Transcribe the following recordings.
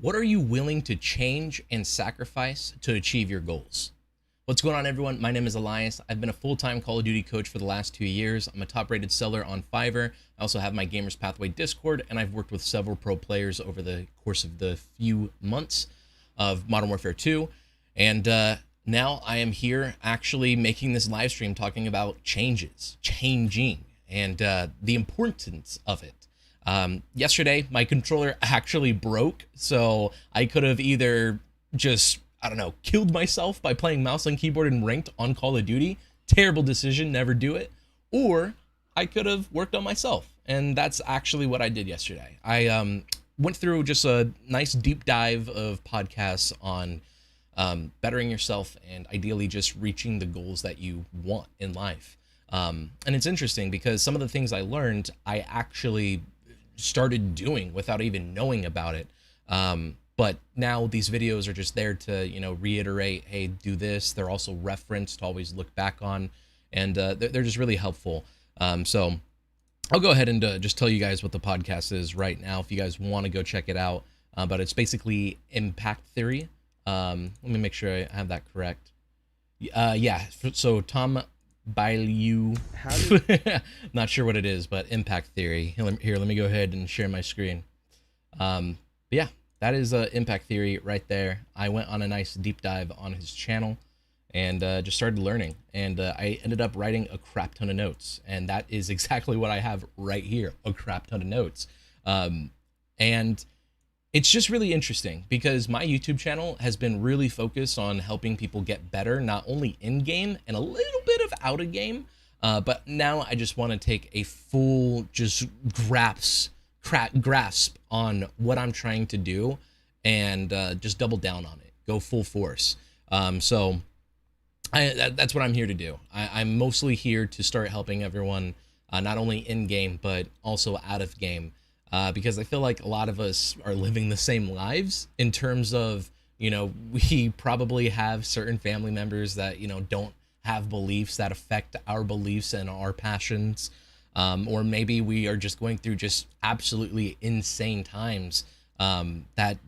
What are you willing to change and sacrifice to achieve your goals? What's going on, everyone? My name is Alyus. I've been a full-time Call of Duty coach for the last 2 years. I'm a top-rated seller on Fiverr. I also have my Gamers Pathway Discord, and I've worked with several pro players over the course of the few months of Modern Warfare 2. And now I am here actually making this live stream talking about changing, and the importance of it. Yesterday, my controller actually broke, so I could have either just, I don't know, killed myself by playing mouse and keyboard and ranked on Call of Duty. Terrible decision, never do it. Or I could have worked on myself, and that's actually what I did yesterday. I went through just a nice deep dive of podcasts on bettering yourself and ideally just reaching the goals that you want in life. And it's interesting because some of the things I learned, I actually started doing without even knowing about it. But now these videos are just there to, reiterate, hey, do this. They're also referenced to always look back on, and they're just really helpful. So I'll go ahead and just tell you guys what the podcast is right now if you guys want to go check it out. But it's basically impact theory. Let me make sure I have that correct. Yeah, so Tom Bailey, not sure what it is, but impact theory. Here, let me go ahead and share my screen. But yeah, that is impact theory right there. I went on a nice deep dive on his channel and just started learning, and I ended up writing a crap ton of notes, and that is exactly what I have right here, a crap ton of notes. And it's just really interesting because my YouTube channel has been really focused on helping people get better, not only in game and a little bit of out of game, but now I just want to take a full just grasp on what I'm trying to do and just double down on it, go full force. So that's what I'm here to do. I'm mostly here to start helping everyone, not only in game, but also out of game. Because I feel like a lot of us are living the same lives in terms of, we probably have certain family members that, don't have beliefs that affect our beliefs and our passions. Or maybe we are just going through just absolutely insane times that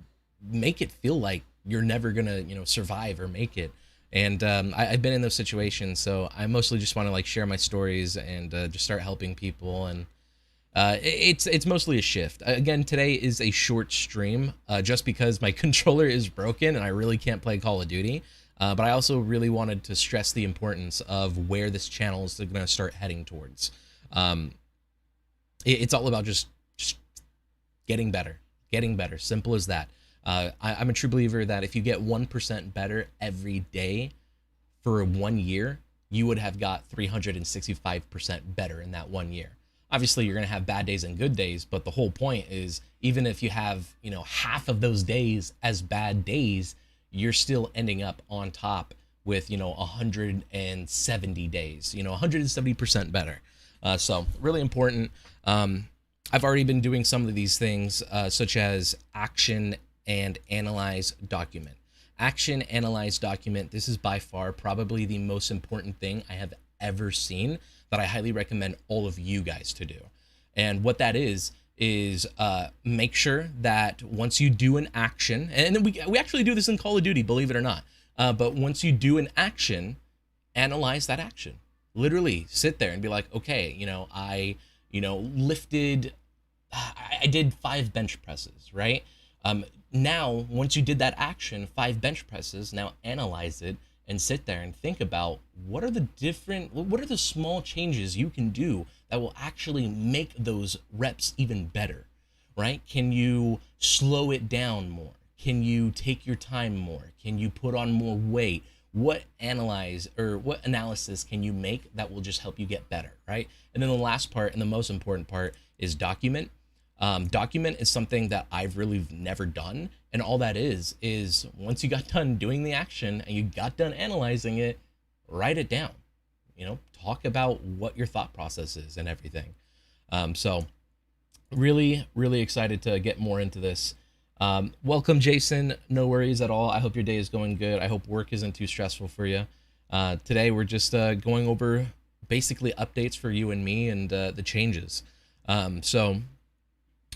make it feel like you're never going to, survive or make it. And I've been in those situations, so I mostly just want to share my stories and just start helping people. And it's mostly a shift. Again, today is a short stream just because my controller is broken and I really can't play Call of Duty. But I also really wanted to stress the importance of where this channel is going to start heading towards. It's all about just getting better. Simple as that. I'm a true believer that if you get 1% better every day for 1 year, you would have got 365% better in that 1 year. Obviously, you're going to have bad days and good days, but the whole point is even if you have, half of those days as bad days, you're still ending up on top with, 170 days, 170% better. So really important. I've already been doing some of these things, such as action and analyze document. Action, analyze, document. This is by far probably the most important thing I have ever seen that I highly recommend all of you guys to do. And what that is make sure that once you do an action, and then we actually do this in Call of Duty, believe it or not, but once you do an action, analyze that action. Literally sit there and be like, okay, I did 5 bench presses, right? Now, once you did that action, 5 bench presses, now analyze it and sit there and think about what are the small changes you can do that will actually make those reps even better, right? Can you slow it down more? Can you take your time more? Can you put on more weight? What analysis can you make that will just help you get better, right? And then the last part and the most important part is document. Document is something that I've really never done. And all that is once you got done doing the action and you got done analyzing it, write it down, talk about what your thought process is and everything. So really, really excited to get more into this. Welcome, Jason. No worries at all. I hope your day is going good. I hope work isn't too stressful for you. Today, we're just going over basically updates for you and me and the changes. So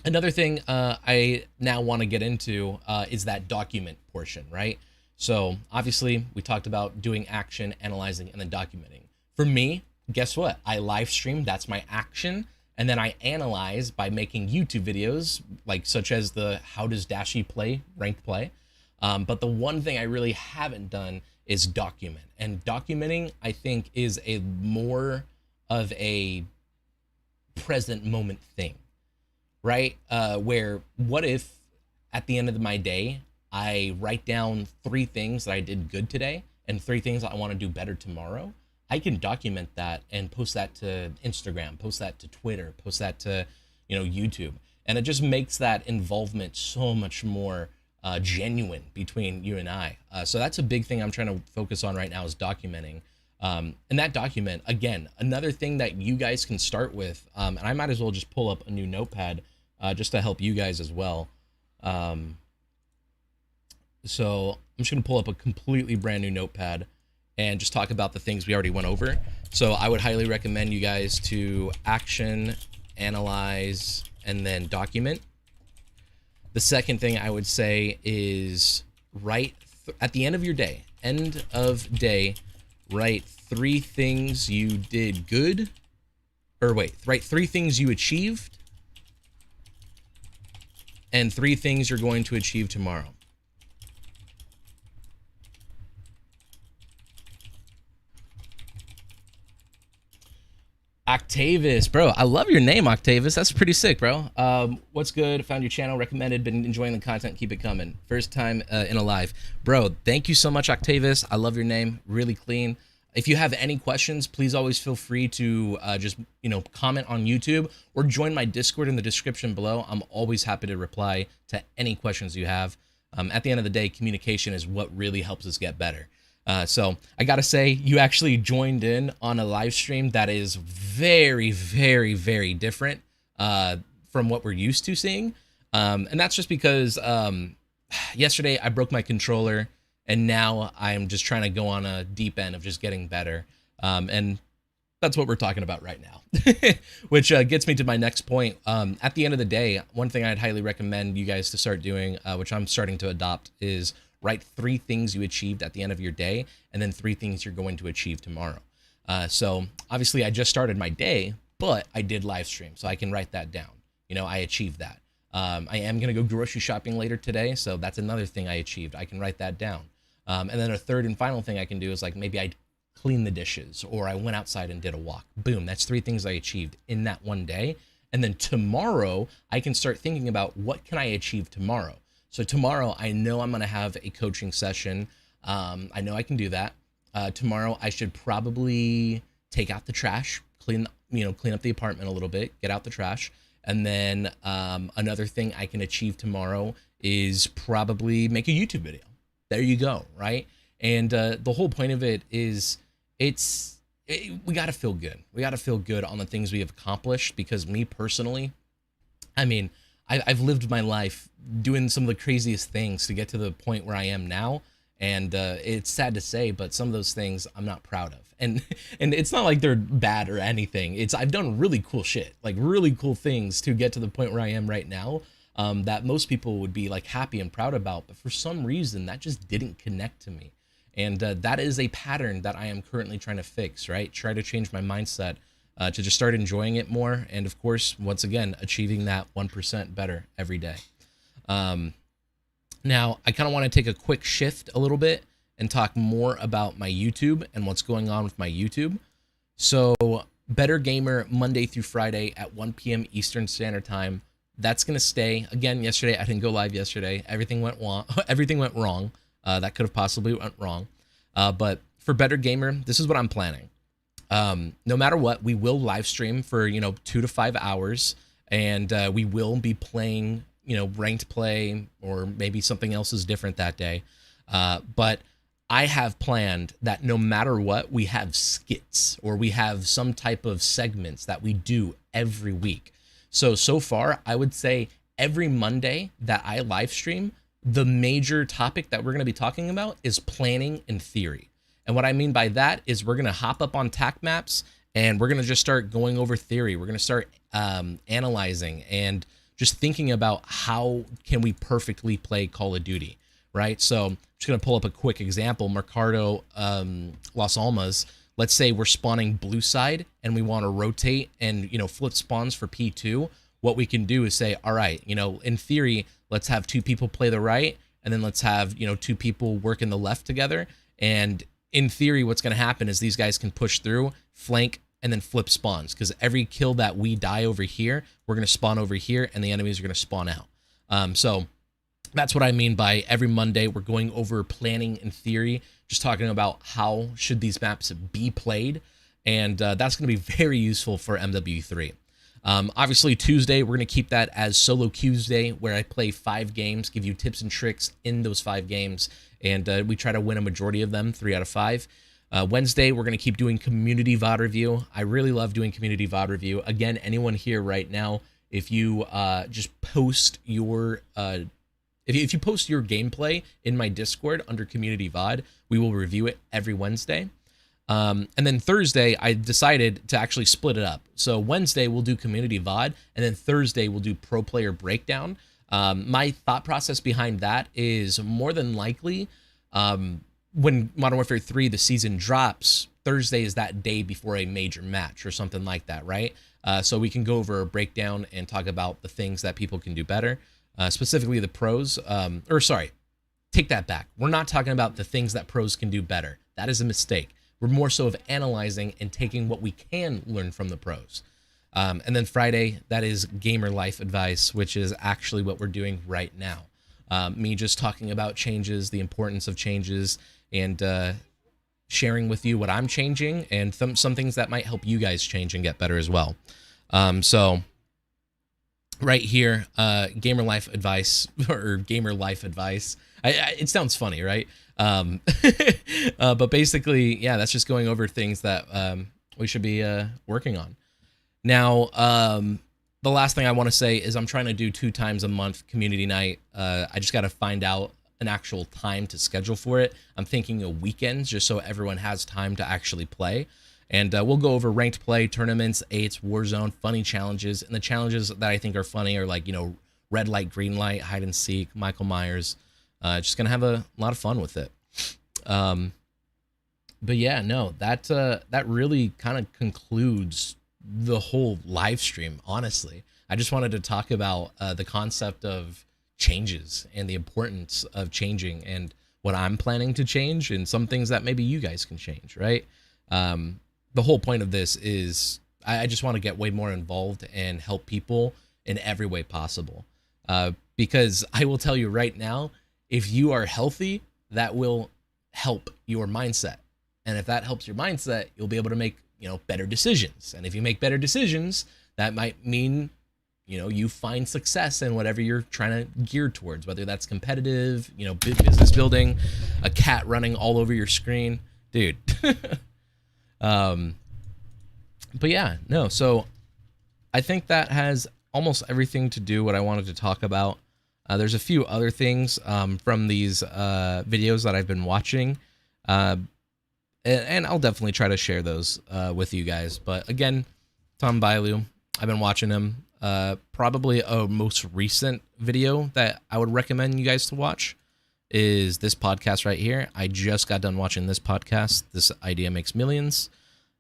Another thing I now want to get into is that document portion, right? So obviously we talked about doing action, analyzing, and then documenting. For me, guess what? I live stream. That's my action, and then I analyze by making YouTube videos, like such as the "How does Dashi play ranked play?" But the one thing I really haven't done is document. And documenting, I think, is a more of a present moment thing, right? Where what if at the end of my day, I write down three things that I did good today and three things I want to do better tomorrow? I can document that and post that to Instagram, post that to Twitter, post that to, YouTube. And it just makes that involvement so much more genuine between you and I. So that's a big thing I'm trying to focus on right now is documenting. And that document, again, another thing that you guys can start with, and I might as well just pull up a new notepad just to help you guys as well. So I'm just going to pull up a completely brand new notepad and just talk about the things we already went over. So I would highly recommend you guys to action, analyze, and then document. The second thing I would say is write at the end of your day, write three things you did good, or write three things you achieved and three things you're going to achieve tomorrow. Octavius, bro, I love your name, Octavius. That's pretty sick, bro. What's good? Found your channel, recommended, been enjoying the content. Keep it coming. First time in a live, bro. Thank you so much, Octavius. I love your name, really clean. If you have any questions, please always feel free to just comment on YouTube or join my Discord in the description below. I'm always happy to reply to any questions you have. At the end of the day, communication is what really helps us get better. So I gotta say, you actually joined in on a live stream that is very, very, very different from what we're used to seeing. And that's just because yesterday I broke my controller and now I'm just trying to go on a deep end of just getting better. And that's what we're talking about right now, which gets me to my next point. At the end of the day, one thing I'd highly recommend you guys to start doing, which I'm starting to adopt, is write three things you achieved at the end of your day and then three things you're going to achieve tomorrow. So obviously I just started my day, but I did live stream, so I can write that down. I achieved that. I am going to go grocery shopping later today, so that's another thing I achieved. I can write that down. And then a third and final thing I can do is like maybe I cleaned the dishes or I went outside and did a walk. Boom, that's three things I achieved in that one day. And then tomorrow I can start thinking about what can I achieve tomorrow. So tomorrow, I know I'm going to have a coaching session. I know I can do that. Tomorrow, I should probably take out the trash, clean up the apartment a little bit, get out the trash. And then another thing I can achieve tomorrow is probably make a YouTube video. There you go, right? And the whole point of it is we got to feel good. We got to feel good on the things we have accomplished, because me personally, I mean, I've lived my life doing some of the craziest things to get to the point where I am now. And it's sad to say, but some of those things I'm not proud of. And it's not like they're bad or anything. I've done really cool shit, like really cool things to get to the point where I am right now, that most people would be like happy and proud about. But for some reason, that just didn't connect to me. And that is a pattern that I am currently trying to fix, right? Try to change my mindset to just start enjoying it more. And of course, once again, achieving that 1% better every day. Now, I kind of want to take a quick shift a little bit and talk more about my YouTube and what's going on with my YouTube. So Better Gamer Monday through Friday at 1 p.m. Eastern Standard Time. That's going to stay. Again, yesterday, I didn't go live yesterday. Everything went wrong. Everything went wrong. That could have possibly went wrong. But for Better Gamer, this is what I'm planning. No matter what, we will live stream for 2 to 5 hours, and we will be playing ranked play, or maybe something else is different that day. But I have planned that no matter what, we have skits, or we have some type of segments that we do every week. So far, I would say every Monday that I live stream, the major topic that we're going to be talking about is planning and theory. And what I mean by that is we're going to hop up on TAC maps and we're going to just start going over theory. We're going to start analyzing and just thinking about how can we perfectly play Call of Duty, right? So I'm just going to pull up a quick example. Mercado Las Almas, let's say we're spawning blue side and we want to rotate and, flip spawns for P2. What we can do is say, all right, in theory, let's have 2 people play the right, and then let's have, 2 people work in the left together. And in theory, what's going to happen is these guys can push through, flank, and then flip spawns, because every kill that we die over here, we're going to spawn over here, and the enemies are going to spawn out. So that's what I mean by every Monday we're going over planning in theory, just talking about how should these maps be played, and that's going to be very useful for MW3. Obviously, Tuesday, we're going to keep that as Solo Tuesday, where I play 5 games, give you tips and tricks in those 5 games, and we try to win a majority of them, 3 out of 5. Wednesday, we're going to keep doing community VOD review. I really love doing community VOD review. Again, anyone here right now, if you just post your if you post your gameplay in my Discord under community VOD, we will review it every Wednesday. And then Thursday, I decided to actually split it up. So Wednesday, we'll do community VOD, and then Thursday, we'll do pro player breakdown. My thought process behind that is more than likely, when Modern Warfare 3, the season drops, Thursday is that day before a major match or something like that, right? So we can go over a breakdown and talk about the things that people can do better, specifically the pros. Take that back. We're not talking about the things that pros can do better. That is a mistake. We're more so of analyzing and taking what we can learn from the pros. And then Friday, that is gamer life advice, which is actually what we're doing right now. Me just talking about changes, the importance of changes, and sharing with you what I'm changing and some things that might help you guys change and get better as well. So right here, gamer life advice or gamer life advice. It sounds funny, right? But basically, yeah, that's just going over things that we should be working on. Now, the last thing I want to say is I'm trying to do 2 times a month community night. I just got to find out an actual time to schedule for it. I'm thinking of weekends, just so everyone has time to actually play. And we'll go over ranked play, tournaments, 8s, Warzone, funny challenges. And the challenges that I think are funny are like, red light, green light, hide and seek, Michael Myers. Just going to have a lot of fun with it. But yeah, no, that really kind of concludes the whole live stream, honestly. I just wanted to talk about the concept of changes and the importance of changing and what I'm planning to change and some things that maybe you guys can change, right? The whole point of this is I just want to get way more involved and help people in every way possible. Because I will tell you right now, if you are healthy, that will help your mindset. And if that helps your mindset, you'll be able to make, better decisions. And if you make better decisions, that might mean, you find success in whatever you're trying to gear towards, whether that's competitive, business building, a cat running all over your screen, dude. But yeah, no, so I think that has almost everything to do what I wanted to talk about. There's a few other things from these videos that I've been watching, and I'll definitely try to share those with you guys. But again, Tom Bailu, I've been watching him. Probably a most recent video that I would recommend you guys to watch is this podcast right here. I just got done watching this podcast, This Idea Makes Millions,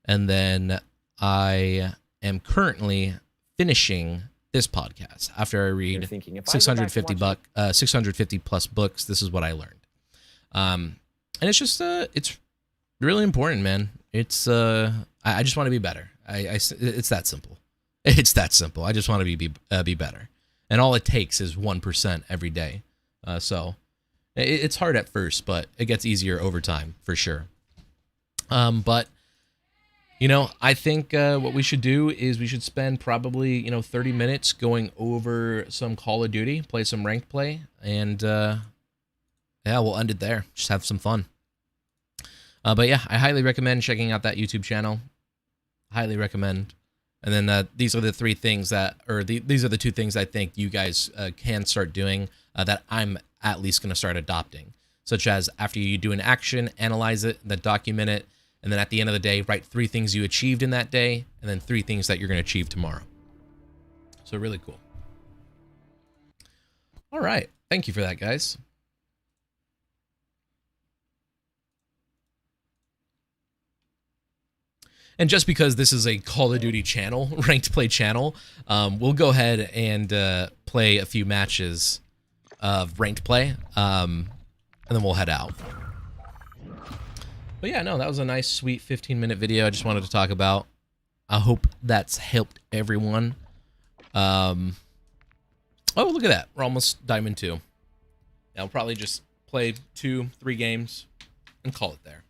and then I am currently finishing this podcast after I read 650 plus books. This is what I learned, and it's just it's really important, man. It's I just want to be better. It's that simple. It's that simple. I just want to be better, and all it takes is 1% every day. So it's hard at first, but it gets easier over time for sure. But I think what we should do is we should spend probably 30 minutes going over some Call of Duty, play some ranked play, and yeah, we'll end it there. Just have some fun. But yeah, I highly recommend checking out that YouTube channel. Highly recommend. And then these are the 3 things these are the 2 things I think you guys can start doing that I'm at least going to start adopting, such as after you do an action, analyze it, then document it, and then at the end of the day, write 3 things you achieved in that day, and then 3 things that you're going to achieve tomorrow. So really cool. All right. Thank you for that, guys. And just because this is a Call of Duty channel, ranked play channel, we'll go ahead and play a few matches of ranked play, and then we'll head out. But yeah, no, that was a nice, sweet 15-minute video I just wanted to talk about. I hope that's helped everyone. Oh, look at that. We're almost Diamond 2. Yeah, I'll probably just play 2-3 games and call it there.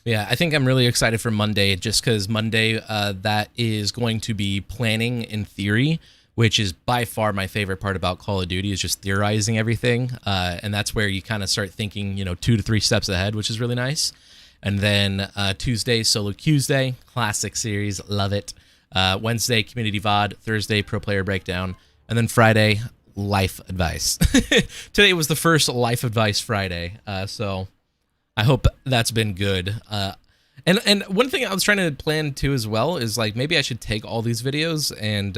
Yeah, I think I'm really excited for Monday, just because Monday, that is going to be planning in theory, which is by far my favorite part about Call of Duty, is just theorizing everything. And that's where you kind of start thinking, 2 to 3 steps ahead, which is really nice. And then Tuesday, Solo Tuesday, classic series, love it. Wednesday, Community VOD. Thursday, Pro Player Breakdown. And then Friday, Life Advice. Today was the first Life Advice Friday, so I hope that's been good. And one thing I was trying to plan too as well is like maybe I should take all these videos and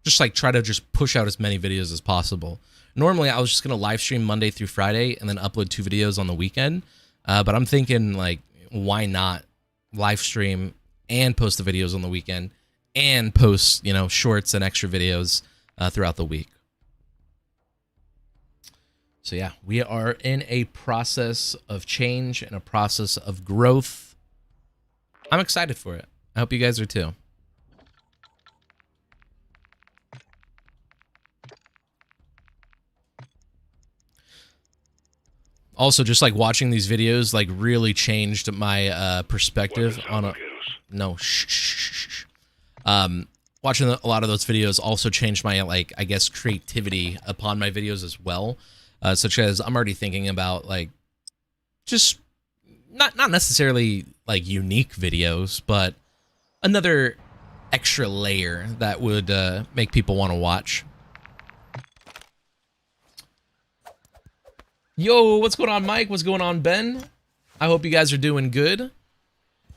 just like try to just push out as many videos as possible. Normally I was just gonna live stream Monday through Friday and then upload 2 videos on the weekend. But I'm thinking like, why not live stream and post the videos on the weekend and post, shorts and extra videos throughout the week. So yeah, we are in a process of change and a process of growth. I'm excited for it. I hope you guys are too. Also, just like watching these videos, like really changed my perspective on a. No, shh. Watching a lot of those videos also changed my I guess creativity upon my videos as well. Such as I'm already thinking about like just not necessarily like unique videos, but another extra layer that would make people want to watch. Yo, what's going on, Mike? What's going on, Ben? I hope you guys are doing good.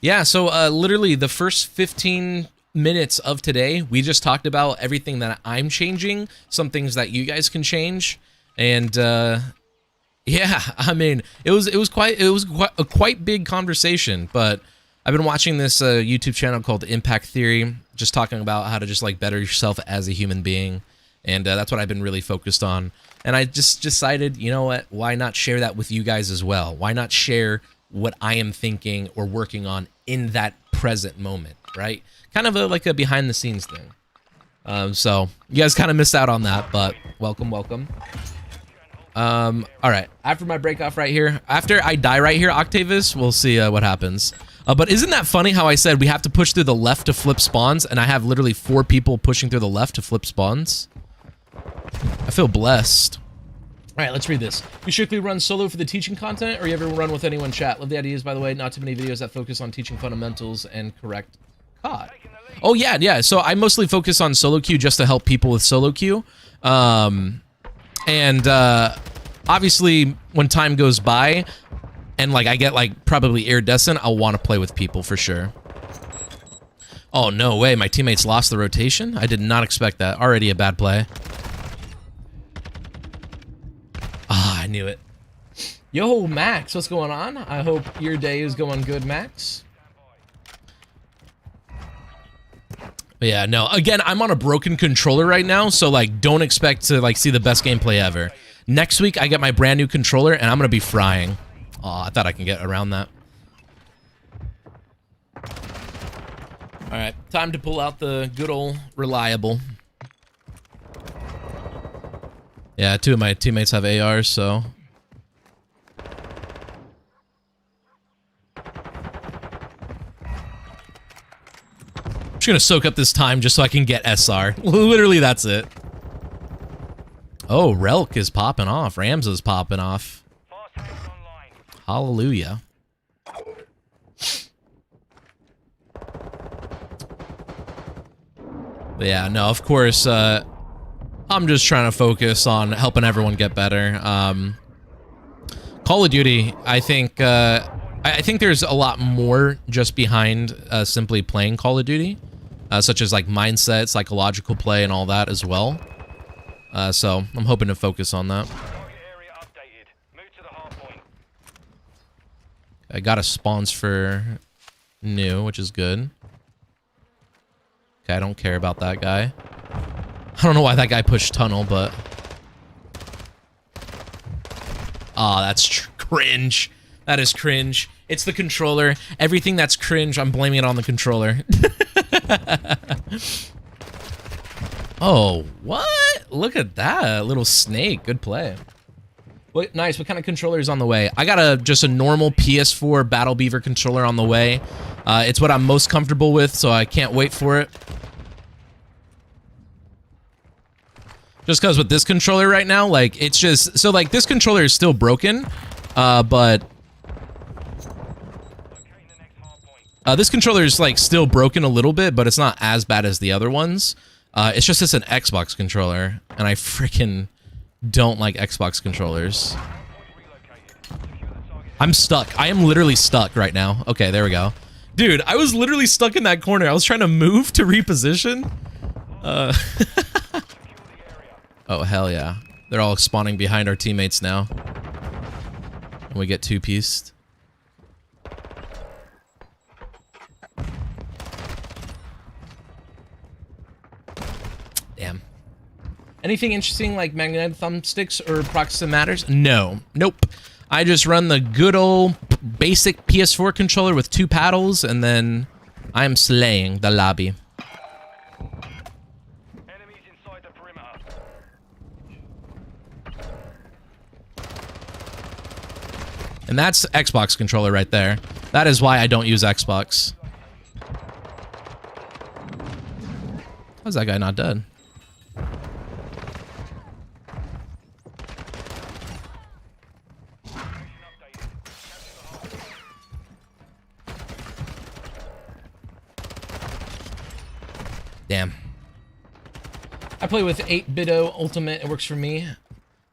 Yeah, so literally the first 15 minutes of today, we just talked about everything that I'm changing, some things that you guys can change. And yeah, I mean, it was quite a quite big conversation. But I've been watching this YouTube channel called Impact Theory, just talking about how to just like better yourself as a human being, and that's what I've been really focused on. And I just decided, you know what? Why not share that with you guys as well? Why not share what I am thinking or working on in that present moment, right? Kind of like a behind the scenes thing. So you guys kind of missed out on that, but welcome. All right, after my break off right here, after I die right here, Octavius, we'll see what happens. But isn't that funny how I said we have to push through the left to flip spawns, and I have literally 4 people pushing through the left to flip spawns? I feel blessed. All right, let's read this. You strictly run solo for the teaching content, or you ever run with anyone chat? Love the ideas, by the way. Not too many videos that focus on teaching fundamentals and correct COD. Oh, yeah. So I mostly focus on solo queue just to help people with solo queue. Obviously, when time goes by, and like I get like probably iridescent, I'll want to play with people for sure. Oh, no way. My teammates lost the rotation? I did not expect that. Already a bad play. Ah, I knew it. Yo, Max, what's going on? I hope your day is going good, Max. But yeah, no. Again, I'm on a broken controller right now, so like don't expect to like see the best gameplay ever. Next week, I get my brand new controller, and I'm gonna be frying. Oh, I thought I can get around that. All right, time to pull out the good old reliable. Yeah, 2 of my teammates have ARs, so. I'm just gonna soak up this time just so I can get SR. Literally, that's it. Oh, Relk is popping off. Ramza's popping off. Hallelujah. But yeah, no, of course, I'm just trying to focus on helping everyone get better. Call of Duty, I think there's a lot more just behind simply playing Call of Duty, such as like mindset, psychological play, and all that as well. So I'm hoping to focus on that. I got a spawns for new, which is good. Okay, I don't care about that guy. I don't know why that guy pushed tunnel, but... Ah, that's cringe. That is cringe. It's the controller. Everything that's cringe, I'm blaming it on the controller. Oh, what? Look at that. Little snake. Good play. What, nice. What kind of controller is on the way? I got just a normal PS4 Battle Beaver controller on the way. It's what I'm most comfortable with, so I can't wait for it. Just because with this controller right now, like, it's just... So, like, this controller is still broken, but... this controller is, like, still broken a little bit, but it's not as bad as the other ones. It's just an Xbox controller, and I freaking don't like Xbox controllers. I'm stuck. I am literally stuck right now. Okay, there we go. Dude, I was literally stuck in that corner. I was trying to move to reposition. Oh, hell yeah. They're all spawning behind our teammates now. And we get two-pieced. Damn. Anything interesting like magnetic thumbsticks or proximatometers? No. Nope. I just run the good old basic PS4 controller with 2 paddles, and then I'm slaying the lobby. Enemies inside the perimeter. And that's Xbox controller right there. That is why I don't use Xbox. How's that guy not dead? Damn. I play with 8-Bito Ultimate. It works for me.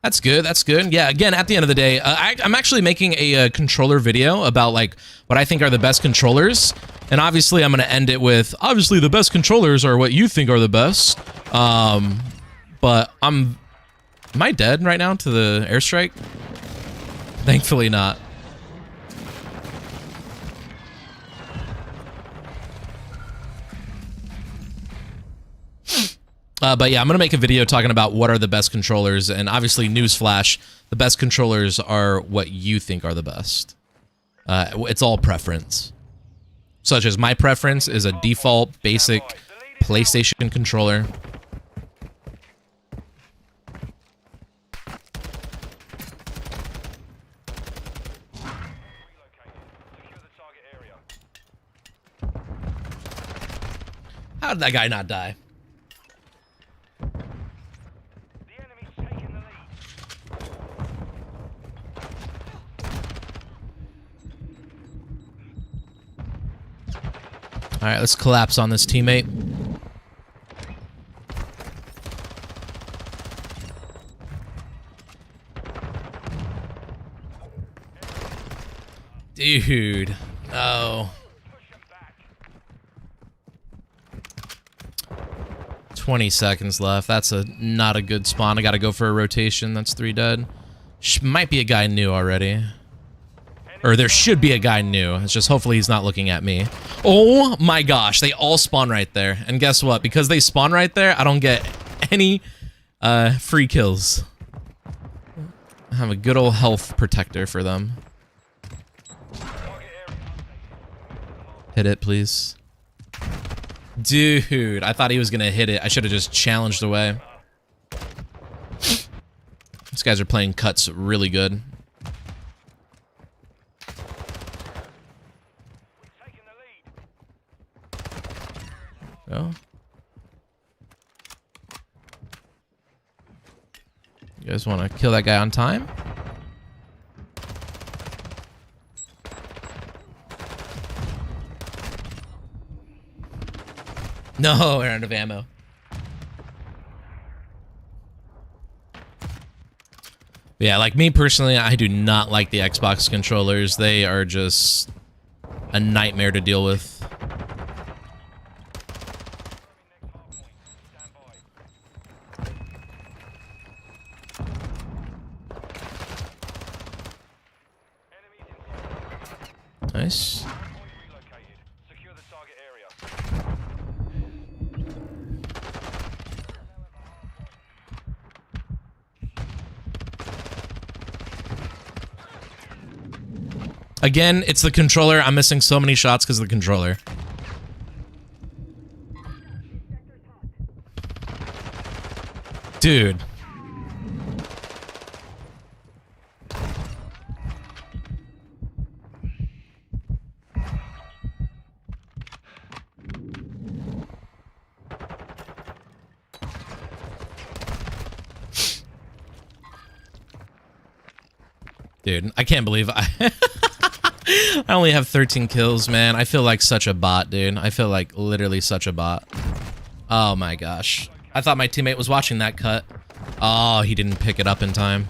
That's good. That's good. Yeah, again, at the end of the day, I'm actually making a controller video about, like, what I think are the best controllers. And obviously, I'm going to end it with, obviously, the best controllers are what you think are the best. But am I dead right now to the airstrike? Thankfully not. But yeah, I'm going to make a video talking about what are the best controllers, and obviously, newsflash, the best controllers are what you think are the best. It's all preference. Such as my preference is a default, basic PlayStation controller. How did that guy not die? All right, let's collapse on this teammate. Dude, no. 20 seconds left. That's not a good spawn. I gotta go for a rotation. That's 3 dead. Might be a guy new already. Or there should be a guy new. It's just hopefully he's not looking at me. Oh my gosh, they all spawn right there. And guess what? Because they spawn right there, I don't get any free kills. I have a good old health protector for them. Hit it, please. Dude, I thought he was gonna hit it. I should have just challenged away. These guys are playing cuts really good. Oh. You guys want to kill that guy on time? No, we're out of ammo. Yeah, like me personally, I do not like the Xbox controllers. They are just a nightmare to deal with. Nice. Secure the target area. Again, it's the controller. I'm missing so many shots because of the controller. Dude. Dude, I can't believe I only have 13 kills, man. I feel like such a bot, dude. I feel like literally such a bot. Oh my gosh. I thought my teammate was watching that cut. Oh, he didn't pick it up in time.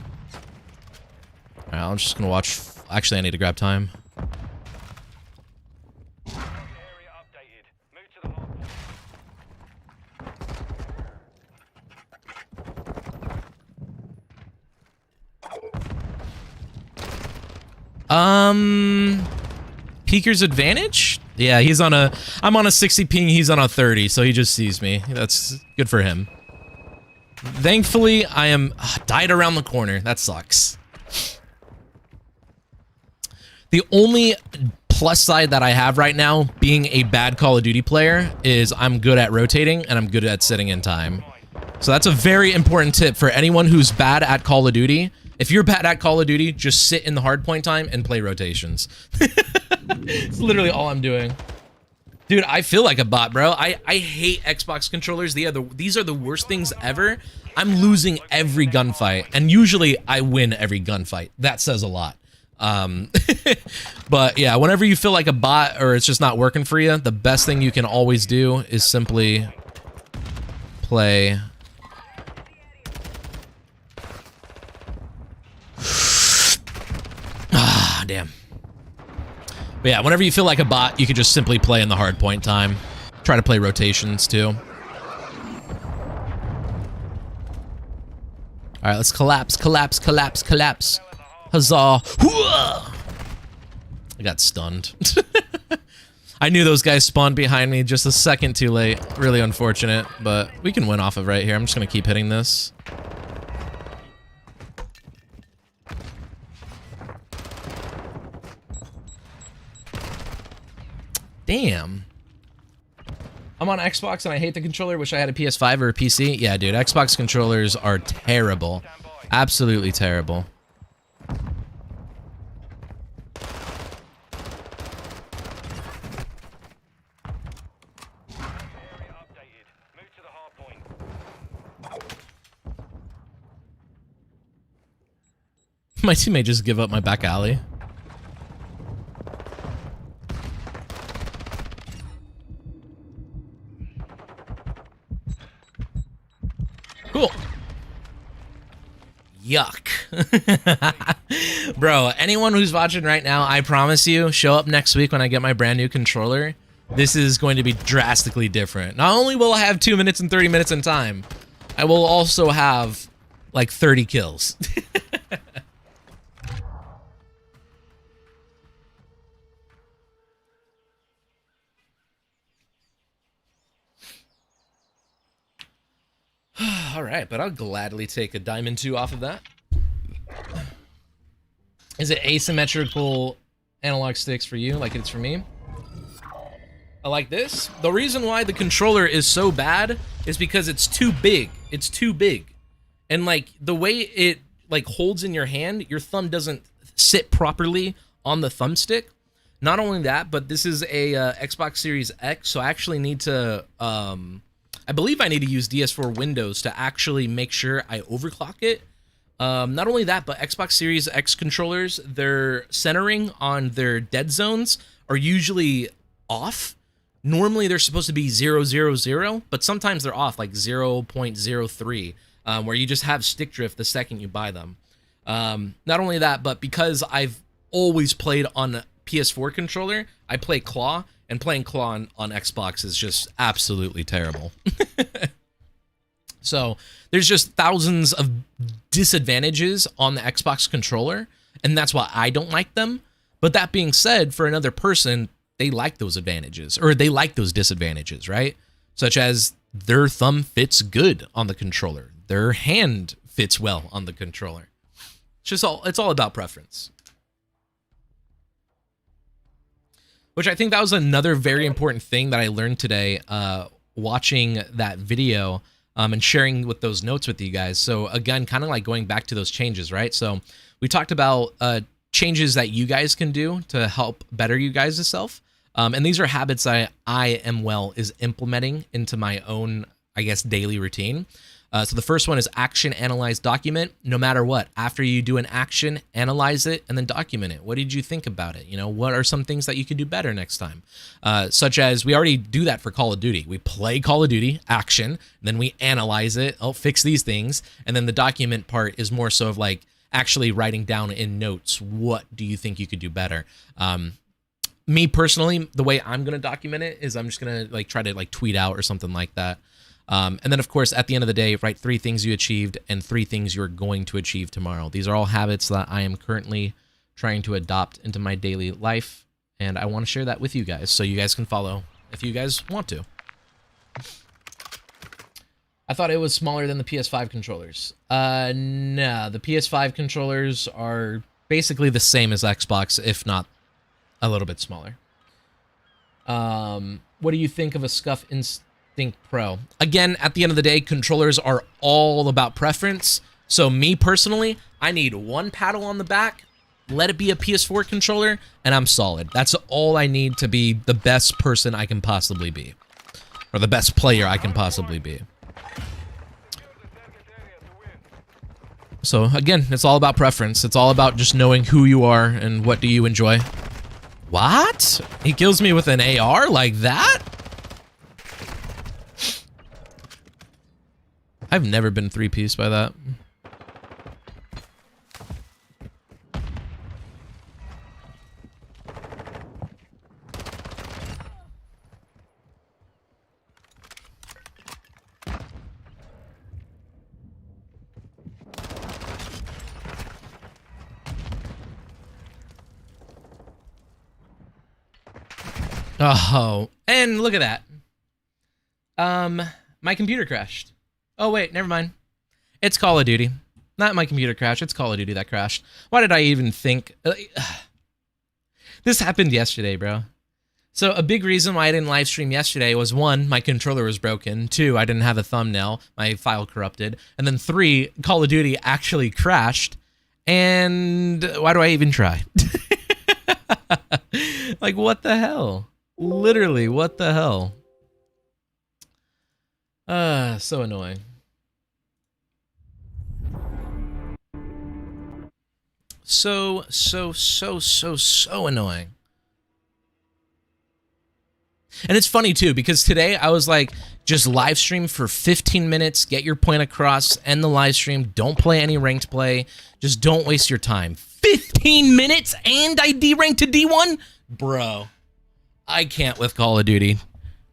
Alright, I'm just gonna watch. Actually, I need to grab time. Area updated. Move to the hard point. Peeker's advantage? Yeah, he's on a... I'm on a 60 ping, he's on a 30, so he just sees me. That's good for him. Thankfully, I am... died around the corner. That sucks. The only plus side that I have right now, being a bad Call of Duty player, is I'm good at rotating, and I'm good at sitting in time. So that's a very important tip for anyone who's bad at Call of Duty. If you're bad at Call of Duty, just sit in the hardpoint time and play rotations. It's literally all I'm doing. Dude, I feel like a bot, bro. I hate Xbox controllers. These are the worst things ever. I'm losing every gunfight, and usually I win every gunfight. That says a lot. But yeah, whenever you feel like a bot or it's just not working for you, the best thing you can always do is simply play... Damn. But yeah, whenever you feel like a bot, you can just simply play in the hard point time. Try to play rotations too. Alright, let's collapse, collapse, collapse, collapse. Huzzah. I got stunned. I knew those guys spawned behind me just a second too late. Really unfortunate, but we can win off of right here. I'm just gonna keep hitting this. Damn. I'm on Xbox and I hate the controller. Wish I had a PS5 or a PC. Yeah, dude, Xbox controllers are terrible. Absolutely terrible. Area updated. Move to the hard point. My teammate just give up my back alley. Cool. Yuck. Bro, anyone who's watching right now, I promise you, show up next week when I get my brand new controller. This is going to be drastically different. Not only will I have 2 minutes and 30 minutes in time, I will also have like 30 kills. All right, but I'll gladly take a diamond 2 off of that. Is it asymmetrical analog sticks for you like it's for me? I like this. The reason why the controller is so bad is because it's too big. It's too big. And like the way it like holds in your hand, your thumb doesn't sit properly on the thumbstick. Not only that, but this is a Xbox Series X, so I actually need to I believe I need to use DS4 Windows to actually make sure I overclock it. Not only that, but Xbox Series X controllers, their centering on their dead zones are usually off. Normally, they're supposed to be 0.00, but sometimes they're off, like 0.03, where you just have stick drift the second you buy them. Not only that, but because I've always played on a PS4 controller, I play claw, and playing claw on Xbox is just absolutely terrible. So there's just thousands of disadvantages on the Xbox controller, and that's why I don't like them. But that being said, for another person, they like those advantages, or they like those disadvantages, right? Such as their thumb fits good on the controller, their hand fits well on the controller. It's all about preference. Which I think that was another very important thing that I learned today, watching that video and sharing with those notes with you guys. So again, kind of like going back to those changes, right? So we talked about changes that you guys can do to help better you guys' self. And these are habits I is implementing into my own, I guess, daily routine. So the first one is action, analyze, document. No matter what, after you do an action, analyze it and then document it. What did you think about it? You know, what are some things that you could do better next time? Such as we already do that for Call of Duty. We play Call of Duty, action, then we analyze it. Oh, fix these things. And then the document part is more so of like actually writing down in notes, what do you think you could do better? Me personally, the way I'm going to document it is I'm just going to like try to like tweet out or something like that. And then, of course, at the end of the day, write 3 things you achieved and 3 things you're going to achieve tomorrow. These are all habits that I am currently trying to adopt into my daily life, and I want to share that with you guys so you guys can follow if you guys want to. I thought it was smaller than the PS5 controllers. No, the PS5 controllers are basically the same as Xbox, if not a little bit smaller. What do you think of a Scuff Instinct Pro? Again, at the end of the day, controllers are all about preference. So me personally, I need one paddle on the back, let it be a PS4 controller, and I'm solid. That's all I need to be the best person I can possibly be. Or the best player I can possibly be. So again, it's all about preference. It's all about just knowing who you are and what do you enjoy. What? He kills me with an AR like that? I've never been 3-pieced by that. Oh, and look at that. My computer crashed. Oh, wait, never mind. It's Call of Duty. Not my computer crashed, it's Call of Duty that crashed. Why did I even think? This happened yesterday, bro. So a big reason why I didn't live stream yesterday was 1, my controller was broken. 2, I didn't have a thumbnail. My file corrupted. And then 3, Call of Duty actually crashed. And why do I even try? Like, what the hell? Literally, what the hell? So annoying. So annoying. And it's funny too, because today I was like, just live stream for 15 minutes, get your point across, end the live stream, don't play any ranked play, just don't waste your time. 15 minutes and I D-ranked to D1? Bro, I can't with Call of Duty.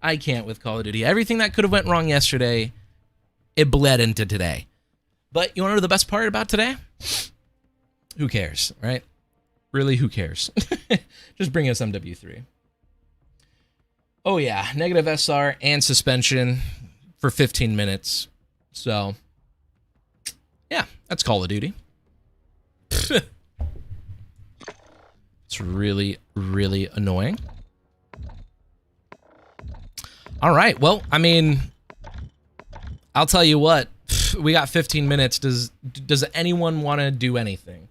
I can't with Call of Duty. Everything that could have went wrong yesterday, it bled into today. But you want to know the best part about today? Who cares, right? Really, who cares? Just bring us MW2. Oh yeah, negative SR and suspension for 15 minutes. So, yeah, that's Call of Duty. It's really, really annoying. All right, well, I mean, I'll tell you what. We got 15 minutes. Does anyone want to do anything?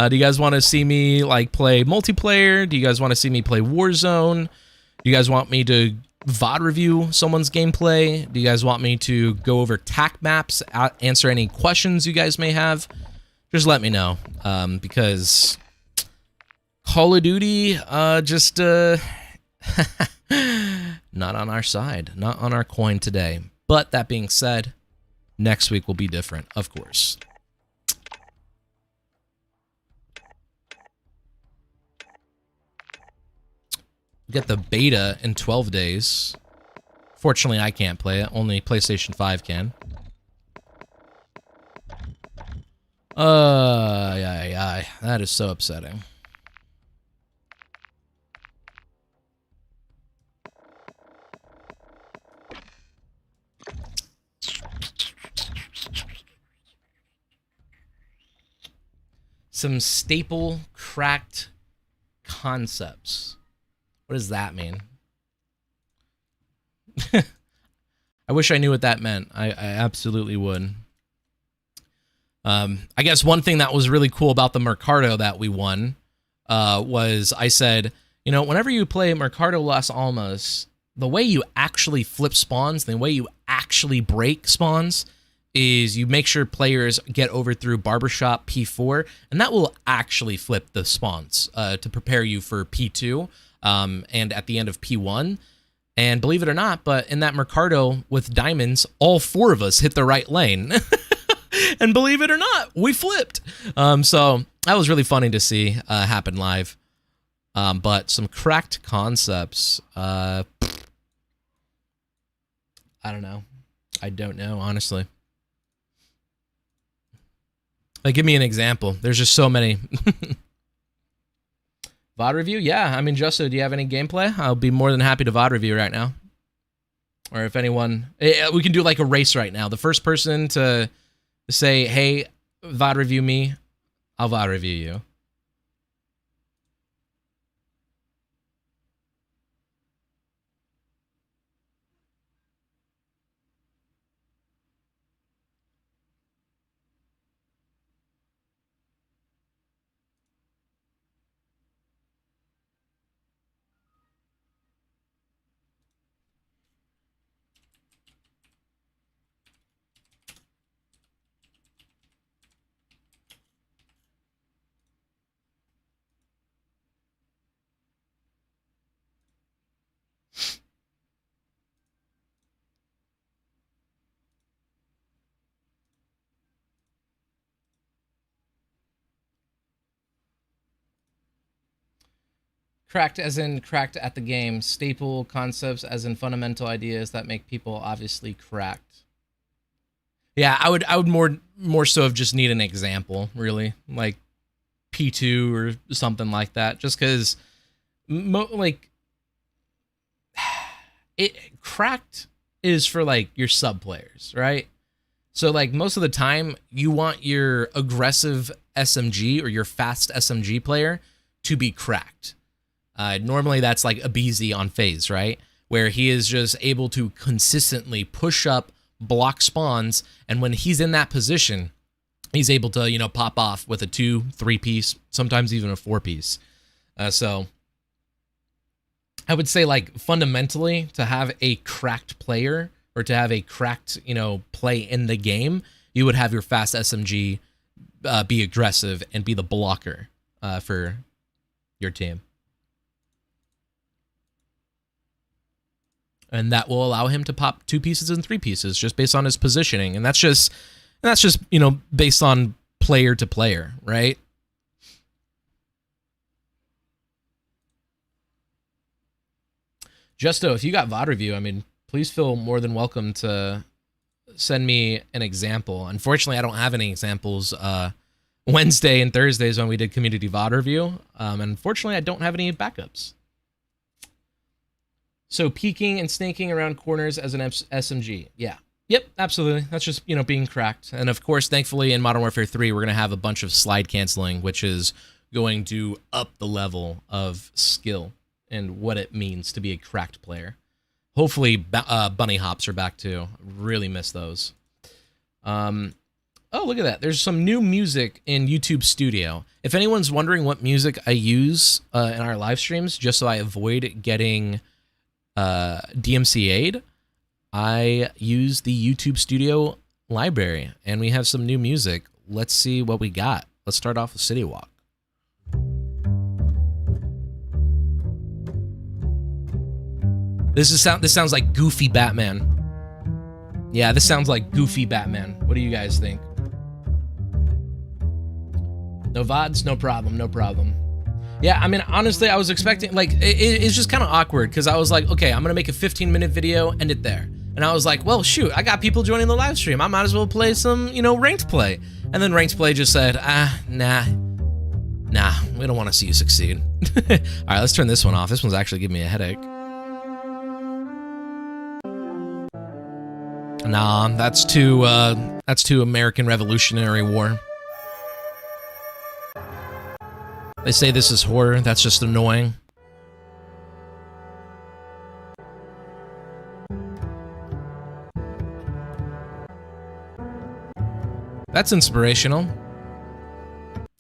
Do you guys want to see me like play multiplayer? Do you guys want to see me play Warzone? Do you guys want me to VOD review someone's gameplay? Do you guys want me to go over TAC maps, answer any questions you guys may have? Just let me know, because Call of Duty just not on our side, not on our coin today. But that being said, next week will be different, of course. Get the beta in 12 days. Fortunately, I can't play it. Only PlayStation 5 can. Yeah, that is so upsetting. Some staple cracked concepts. What does that mean? I wish I knew what that meant. I absolutely would. I guess one thing that was really cool about the Mercado that we won was I said, you know, whenever you play Mercado Las Almas, the way you actually flip spawns, the way you actually break spawns, is you make sure players get over through Barbershop P4, and that will actually flip the spawns to prepare you for P2 and at the end of P1. And believe it or not, but in that Mercado with diamonds, all 4 of us hit the right lane. And believe it or not, we flipped. So that was really funny to see happen live. But some cracked concepts. I don't know. I don't know, honestly. Like, give me an example. There's just so many. VOD review? Yeah, I mean, Justo, do you have any gameplay? I'll be more than happy to VOD review right now. Or if anyone... We can do like a race right now. The first person to say, hey, VOD review me, I'll VOD review you. Cracked as in cracked at the game. Staple concepts as in fundamental ideas that make people obviously cracked. Yeah, I would more so have just need an example, really. Like P2 or something like that. Just because, like, it cracked is for, like, your sub players, right? So, like, most of the time, you want your aggressive SMG or your fast SMG player to be cracked. Normally, that's like a BZ on phase, right? Where he is just able to consistently push up, block spawns, and when he's in that position, he's able to, you know, pop off with a 2, 3-piece, sometimes even a 4-piece. So I would say, like, fundamentally, to have a cracked player or to have a cracked, you know, play in the game, you would have your fast SMG be aggressive and be the blocker for your team. And that will allow him to pop 2 pieces and 3 pieces just based on his positioning. And that's just, you know, based on player to player, right? Justo, if you got VOD review, I mean, please feel more than welcome to send me an example. Unfortunately, I don't have any examples. Wednesday and Thursdays when we did community VOD review. Unfortunately, I don't have any backups. So peeking and snaking around corners as an SMG. Yeah. Yep, absolutely. That's just, you know, being cracked. And of course, thankfully, in Modern Warfare 3, we're going to have a bunch of slide canceling, which is going to up the level of skill and what it means to be a cracked player. Hopefully, bunny hops are back too. Really miss those. Oh, look at that. There's some new music in YouTube Studio. If anyone's wondering what music I use in our live streams, just so I avoid getting DMCA'd, I use the YouTube Studio library, and we have some new music. Let's see what we got. Let's start off with City Walk. This sounds like Goofy Batman. Yeah, this sounds like Goofy Batman. What do you guys think? No VODs? No problem, no problem. Yeah, I mean, honestly, I was expecting, like, it's just kind of awkward because I was like, okay, I'm going to make a 15-minute video, end it there. And I was like, well, shoot, I got people joining the live stream. I might as well play some, you know, ranked play. And then ranked play just said, nah, we don't want to see you succeed. All right, let's turn this one off. This one's actually giving me a headache. Nah, that's too American Revolutionary War. They say this is horror. That's just annoying. That's inspirational.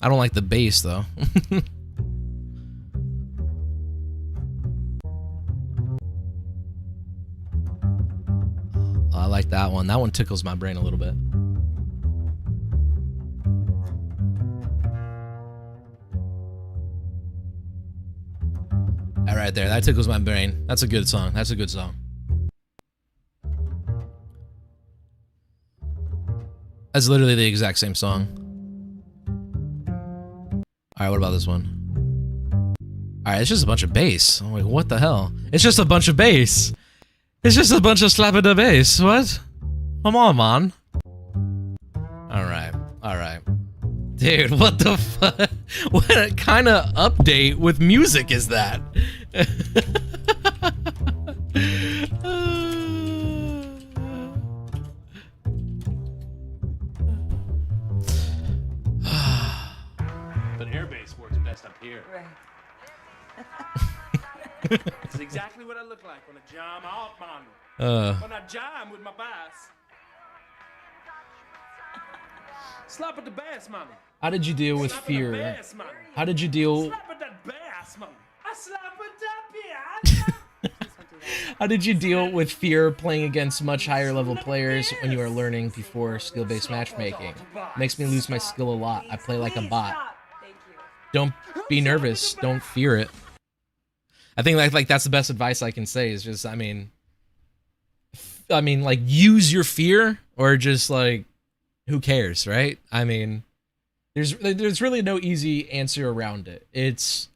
I don't like the bass, though. I like that one. That one tickles my brain a little bit. All right, there. That tickles my brain. That's a good song. That's a good song. That's literally the exact same song. All right, what about this one? All right, it's just a bunch of bass. I'm like, what the hell? It's just a bunch of bass. It's just a bunch of slapping the bass. What? Come on, man. All right, all right. Dude, what the fuck? What kind of update with music is that? But air bass works best up here. Right. It's exactly what I look like when I jam out, man. When I jam with my bass. Slap at the bass, man. How did you deal with Slap at the fear? bass, man. How did you deal? Slap at that bass, man. I slap at that bass. How did you deal with fear playing against much higher level players when you are learning before skill-based matchmaking? Makes me lose my skill a lot. I play like a bot. Thank you. Don't be nervous. Don't fear it. I think like that's the best advice I can say is just, I mean, like, use your fear, or just like, who cares, right? I mean, there's really no easy answer around it. It's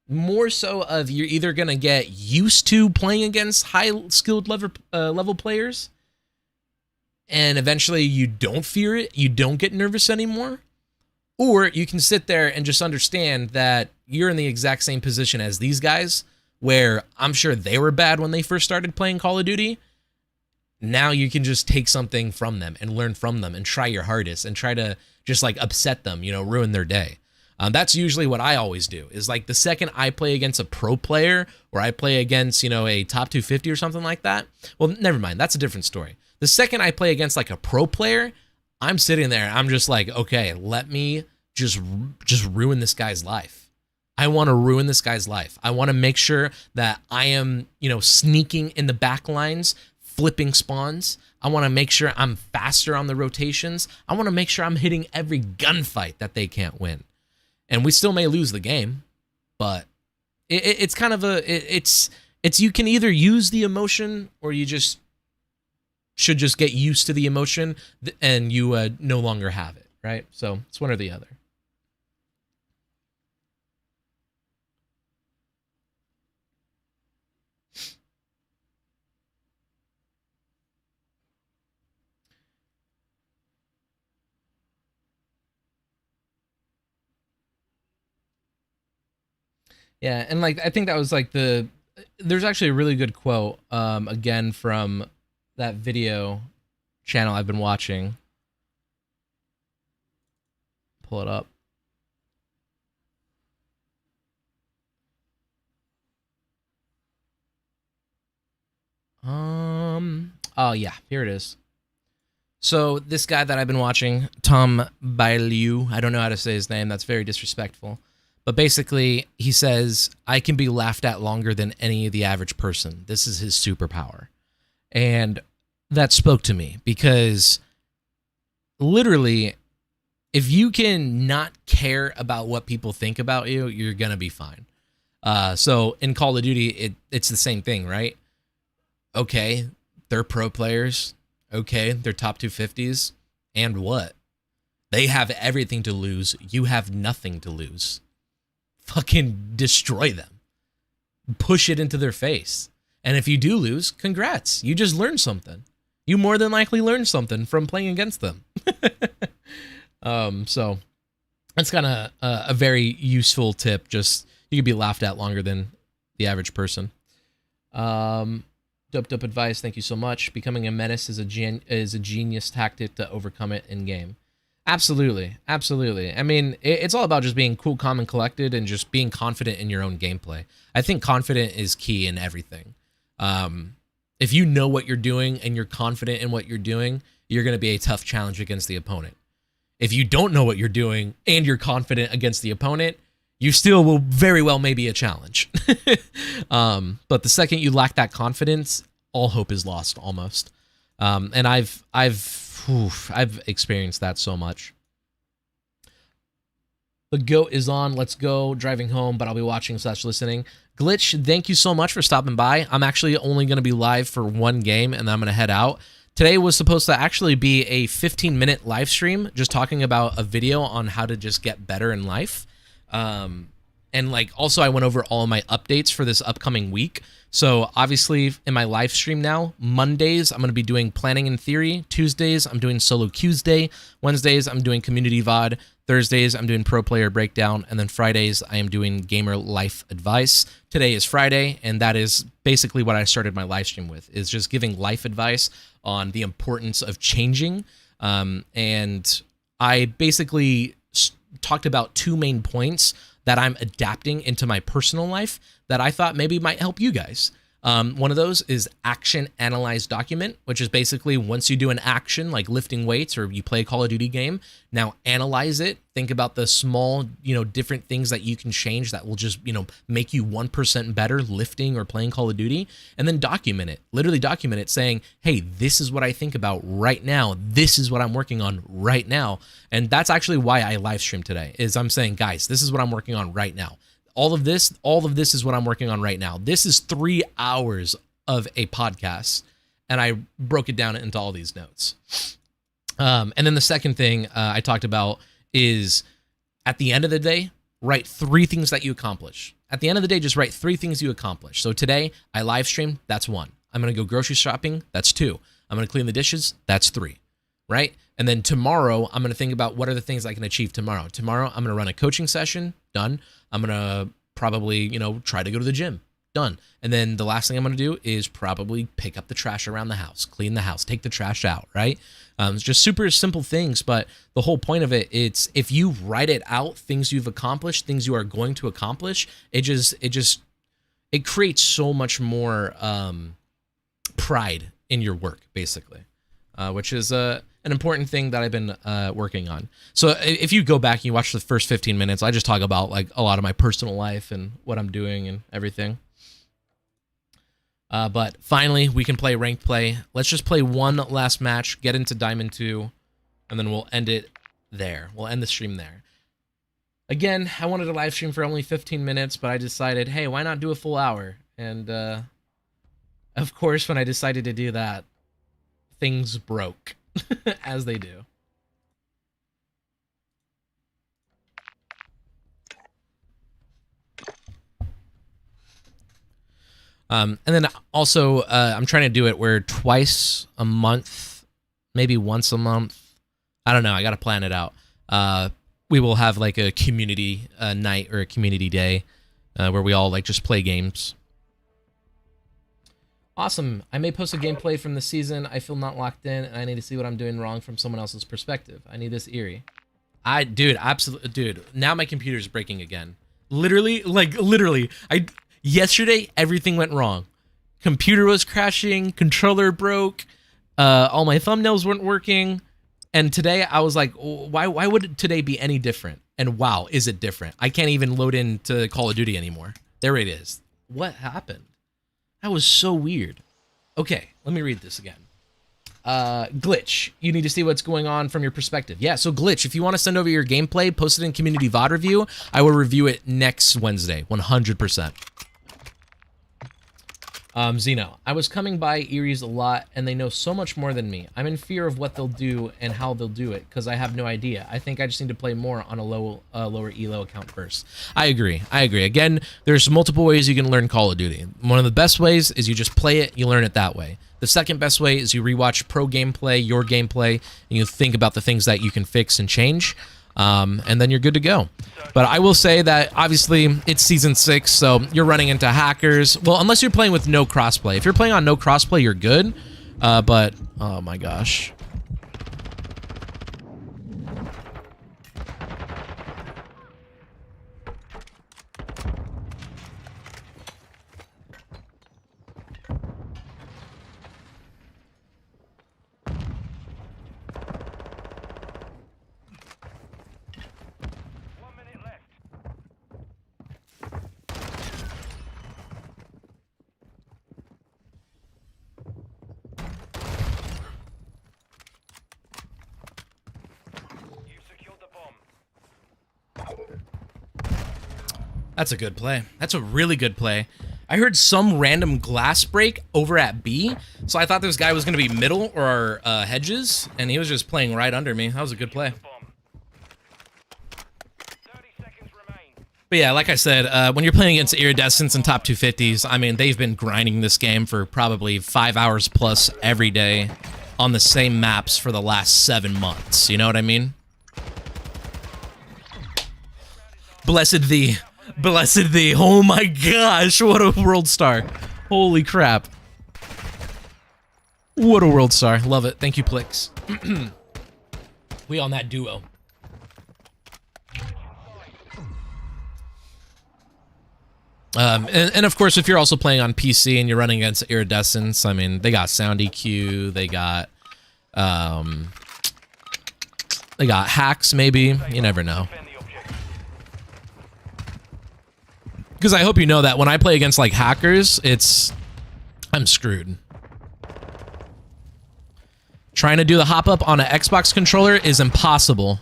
more so of you're either gonna get used to playing against high skilled level players, and eventually you don't fear it, you don't get nervous anymore, or you can sit there and just understand that you're in the exact same position as these guys, where I'm sure they were bad when they first started playing Call of Duty. Now you can just take something from them and learn from them and try your hardest and try to just like upset them, you know, ruin their day. That's usually what I always do, is like the second I play against a pro player, or I play against, you know, a top 250 or something like that. Well, never mind. That's a different story. The second I play against like a pro player, I'm sitting there. I'm just like, okay, let me just ruin this guy's life. I want to ruin this guy's life. I want to make sure that I am, you know, sneaking in the back lines, flipping spawns. I want to make sure I'm faster on the rotations. I want to make sure I'm hitting every gunfight that they can't win. And we still may lose the game, but it's kind of it's you can either use the emotion, or you just should just get used to the emotion and you no longer have it, right? So it's one or the other. Yeah, and like I think that was like there's actually a really good quote again from that video channel I've been watching. Pull it up. Oh yeah, here it is. So this guy that I've been watching, Tom Bailiu, I don't know how to say his name, that's very disrespectful. But basically, he says, I can be laughed at longer than any of the average person. This is his superpower. And that spoke to me, because literally, if you can not care about what people think about you, you're going to be fine. So in Call of Duty, it's the same thing, right? Okay, they're pro players. Okay, they're top 250s. And what? They have everything to lose. You have nothing to lose. fucking destroy them. Push it into their face. And if you do lose, congrats. You just learned something. You more than likely learned something from playing against them. So that's kind of a very useful tip. Just, you could be laughed at longer than the average person. Dope advice. Thank you so much. Becoming a menace is a genius tactic to overcome it in game. Absolutely. I mean, it's all about just being cool, calm, and collected, and just being confident in your own gameplay. I think confident is key in everything. If you know what you're doing and you're confident in what you're doing, you're going to be a tough challenge against the opponent. If you don't know what you're doing and you're confident against the opponent, you still will very well maybe a challenge. But the second you lack that confidence, all hope is lost almost. And I've experienced that so much. The GOAT is on. Let's go. Driving home, but I'll be watching / listening. Glitch, thank you so much for stopping by. I'm actually only going to be live for one game, and then I'm going to head out. Today was supposed to actually be a 15-minute live stream, just talking about a video on how to just get better in life. And like, also I went over all of my updates for this upcoming week. So obviously in my live stream now, Mondays, I'm going to be doing planning in theory. Tuesdays, I'm doing solo Q's day. Wednesdays, I'm doing community VOD. Thursdays, I'm doing pro player breakdown. And then Fridays, I am doing gamer life advice. Today is Friday, and that is basically what I started my live stream with, is just giving life advice on the importance of changing. And I basically talked about two main points that I'm adapting into my personal life that I thought maybe might help you guys. One of those is action analyze document, which is basically once you do an action like lifting weights or you play a Call of Duty game, now analyze it. Think about the small, different things that you can change that will just, make you 1% better lifting or playing Call of Duty, and then document it. Literally document it saying, hey, this is what I think about right now. This is what I'm working on right now. And that's actually why I live stream today, is I'm saying, guys, this is what I'm working on right now. All of this is what I'm working on right now. This is 3 hours of a podcast, and I broke it down into all these notes. And then the second thing I talked about is, at the end of the day, write 3 things that you accomplish. At the end of the day, just write 3 things you accomplish. So today, I live streamed, that's 1. I'm going to go grocery shopping, that's 2. I'm going to clean the dishes, that's 3, right? And then tomorrow, I'm going to think about what are the things I can achieve tomorrow. Tomorrow, I'm going to run a coaching session, done. I'm going to probably, try to go to the gym, done. And then the last thing I'm going to do is probably pick up the trash around the house, clean the house, take the trash out, right? It's just super simple things, but the whole point of it, it's if you write it out, things you've accomplished, things you are going to accomplish, it creates so much more pride in your work, basically, which is an important thing that I've been working on. So if you go back and you watch the first 15 minutes, I just talk about like a lot of my personal life and what I'm doing and everything. But finally, we can play ranked play. Let's just play one last match, get into Diamond 2, and then we'll end it there. We'll end the stream there. Again, I wanted to live stream for only 15 minutes, but I decided, hey, why not do a full hour? And of course, when I decided to do that, things broke, as they do. And then also, I'm trying to do it where twice a month, maybe once a month. I don't know. I got to plan it out. We will have like a community night or a community day where we all like just play games. Awesome. I may post a gameplay from the season. I feel not locked in, and I need to see what I'm doing wrong from someone else's perspective. I need this eerie. Dude, now my computer's breaking again. Literally. Yesterday, everything went wrong. Computer was crashing, controller broke, all my thumbnails weren't working, and today I was like, why would today be any different? And wow, is it different? I can't even load into Call of Duty anymore. There it is. What happened? That was so weird. Okay, let me read this again. Glitch, you need to see what's going on from your perspective. Yeah, so Glitch, if you want to send over your gameplay, post it in Community VOD Review. I will review it next Wednesday, 100%. Zeno, I was coming by Erie's a lot, and they know so much more than me. I'm in fear of what they'll do and how they'll do it, because I have no idea. I think I just need to play more on a lower elo account first. I agree. Again, there's multiple ways you can learn Call of Duty. One of the best ways is you just play it, you learn it that way. The second best way is you rewatch pro gameplay, your gameplay, and you think about the things that you can fix and change. And then you're good to go. But I will say that obviously it's season 6, so you're running into hackers. Well, unless you're playing with no crossplay. If you're playing on no crossplay, you're good. But oh my gosh. That's a good play. That's a really good play. I heard some random glass break over at B, so I thought this guy was going to be middle or hedges, and he was just playing right under me. That was a good play. But yeah, like I said, when you're playing against Iridescents and top 250s, I mean, they've been grinding this game for probably 5 hours plus every day on the same maps for the last 7 months. You know what I mean? Blessed thee. Blessed thee. Oh my gosh, what a world star. Holy crap. What a world star. Love it. Thank you, Plix. We on that duo. And of course, if you're also playing on PC and you're running against Iridescents, I mean, they got sound EQ, they got hacks, maybe. You never know. Because I hope you know that when I play against, like, hackers, I'm screwed. Trying to do the hop-up on an Xbox controller is impossible.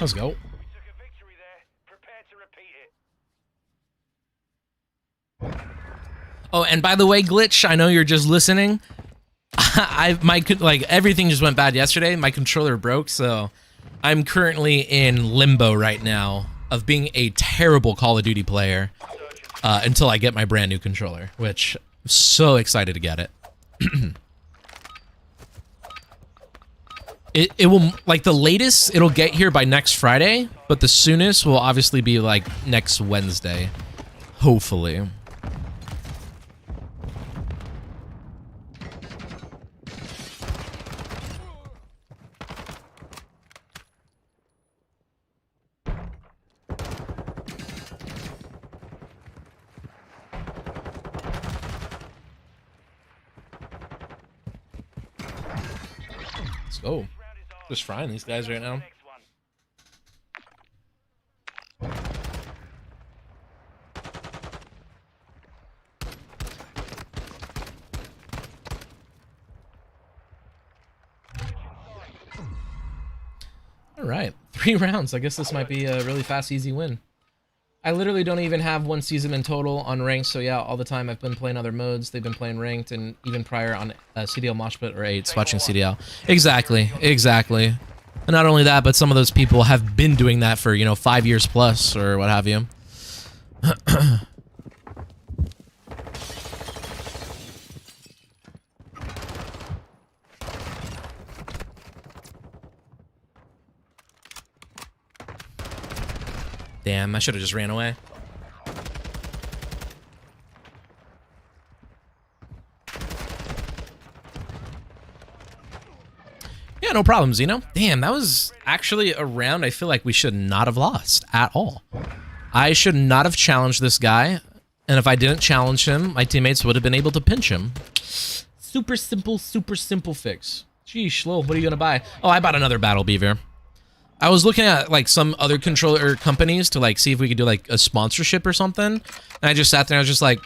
Let's go. Oh, and by the way, Glitch, I know you're just listening. Everything just went bad yesterday. My controller broke, so I'm currently in limbo right now of being a terrible Call of Duty player until I get my brand new controller, which I'm so excited to get it. It will, like, the latest it'll get here by next Friday, but the soonest will obviously be like next Wednesday, hopefully. Let's go. Just frying these guys right now. All right, 3 rounds. I guess this might be a really fast, easy win. I literally don't even have 1 season in total on ranked, so yeah, all the time I've been playing other modes. They've been playing ranked, and even prior on CDL Moshpit or 8s, watching CDL. Exactly. And not only that, but some of those people have been doing that for, 5 years plus, or what have you. Damn, I should have just ran away. Yeah, no problem, Zeno. Damn, that was actually a round I feel like we should not have lost at all. I should not have challenged this guy, and if I didn't challenge him, my teammates would have been able to pinch him. Super simple fix. Geesh, Lil, what are you gonna buy? Oh, I bought another Battle Beaver. I was looking at, like, some other controller companies to, like, see if we could do, like, a sponsorship or something. And I just sat there and I was just like,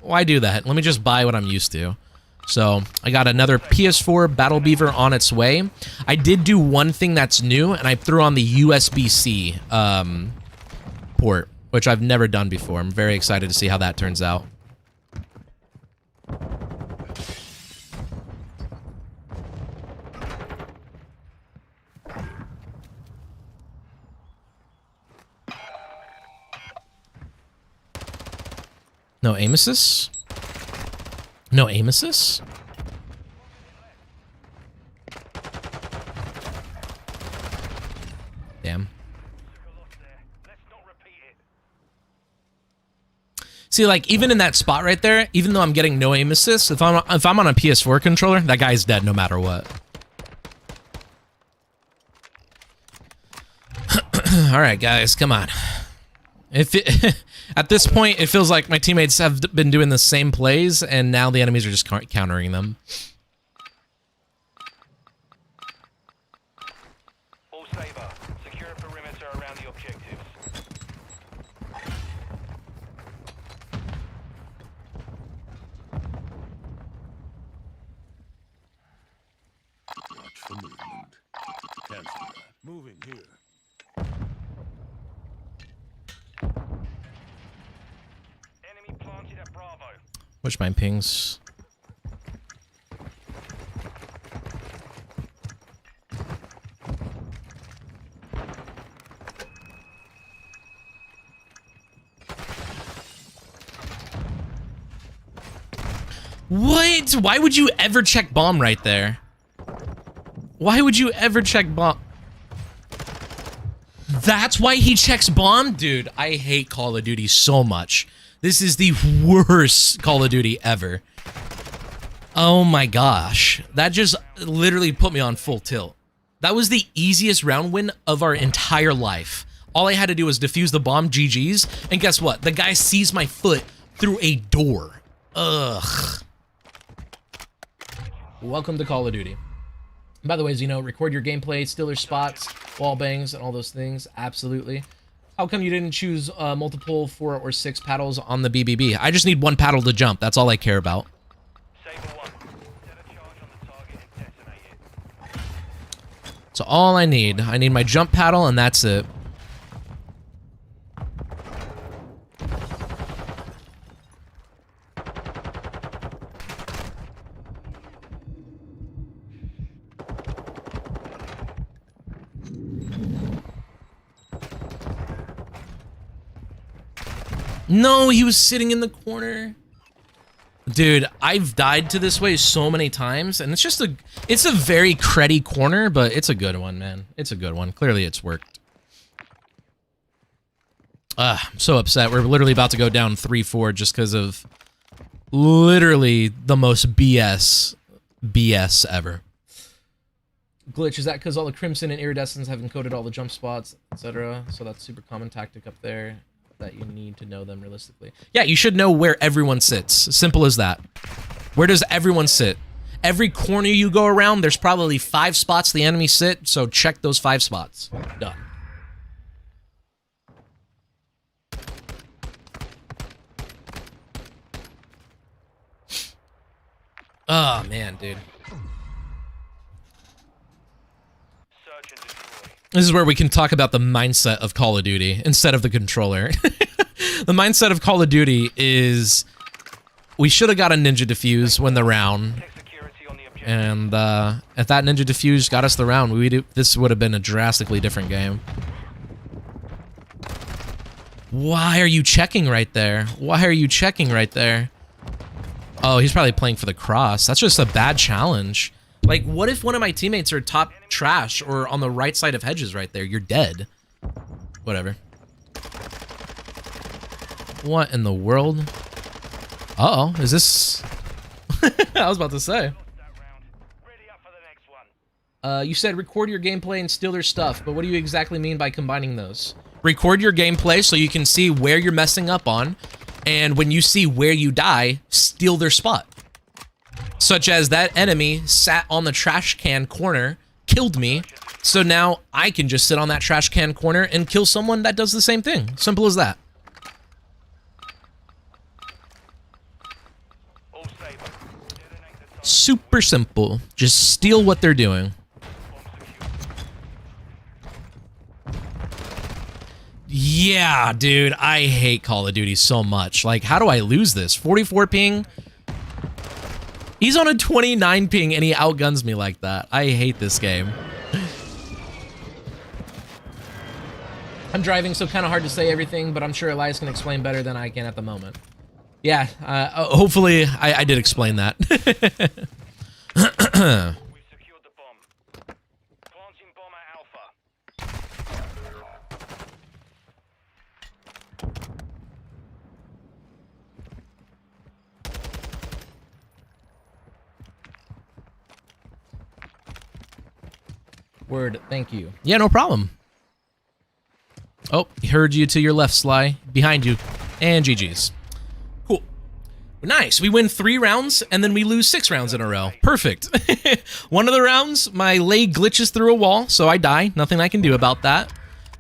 Why do that? Let me just buy what I'm used to. So I got another PS4 Battle Beaver on its way. I did do one thing that's new, and I threw on the USB-C port, which I've never done before. I'm very excited to see how that turns out. No aim assist? No aim assist? Damn. See, like, even in that spot right there, even though I'm getting no aim assist, if I'm on a PS4 controller, that guy's dead no matter what. All right, guys, come on. If it, at this point, it feels like my teammates have been doing the same plays, and now the enemies are just countering them. All Saber, secure a perimeter around the objectives. Watch for movement. Cancel that. Moving here. Enemy planted at Bravo. Which mine pings? What? Why would you ever check bomb right there? Why would you ever check bomb? That's why he checks bomb? Dude, I hate Call of Duty so much. This is the worst Call of Duty ever. Oh my gosh. That just literally put me on full tilt. That was the easiest round win of our entire life. All I had to do was defuse the bomb, GG's, and guess what? The guy sees my foot through a door. Ugh. Welcome to Call of Duty. By the way, as you know, record your gameplay, steal their spots, wall bangs, and all those things. Absolutely. How come you didn't choose multiple 4 or 6 paddles on the BBB? I just need 1 paddle to jump. That's all I care about. Saber 1, set a charge on the target and detonate it. So all I need my jump paddle, and that's it. No, he was sitting in the corner. Dude, I've died to this way so many times, and it's a very cruddy corner, but it's a good one, man. It's a good one. Clearly it's worked. I'm so upset. We're literally about to go down 3-4 just because of literally the most BS ever. Glitch, is that because all the Crimson and Iridescence have encoded all the jump spots, etc.? So that's super common tactic up there. That you need to know them realistically. Yeah, you should know where everyone sits. Simple as that. Where does everyone sit? Every corner you go around, there's probably 5 spots the enemy sit, so check those 5 spots. Done. Oh, man, dude. Search and destroy. This is where we can talk about the mindset of Call of Duty instead of the controller. The mindset of Call of Duty is we should have got a ninja defuse when the round, Take security on the objective. and if that ninja defuse got us the round, this would have been a drastically different game. Why are you checking right there? Why are you checking right there? Oh, he's probably playing for the cross. That's just a bad challenge. Like, what if one of my teammates are top trash or on the right side of hedges right there? You're dead. Whatever. What in the world? Uh-oh, is this... I was about to say. That round. Ready up for the next one. You said record your gameplay and steal their stuff, but what do you exactly mean by combining those? Record your gameplay so you can see where you're messing up on, and when you see where you die, steal their spot. Such as that enemy sat on the trash can corner, killed me, so now I can just sit on that trash can corner and kill someone that does the same thing. Simple as that. Super simple. Just steal what they're doing. Yeah, dude, I hate Call of Duty so much. Like, how do I lose this? 44 ping? He's on a 29 ping and he outguns me like that. I hate this game. I'm driving, so kind of hard to say everything, but I'm sure Alyus can explain better than I can at the moment. Yeah, hopefully I did explain that. We've secured the bomb. Planting bomb at Alpha. Word, thank you. Yeah, no problem. Oh, heard you to your left, Sly. Behind you. And GG's. Cool. Nice. We win 3 rounds, and then we lose 6 rounds in a row. Perfect. One of the rounds, my leg glitches through a wall, so I die. Nothing I can do about that.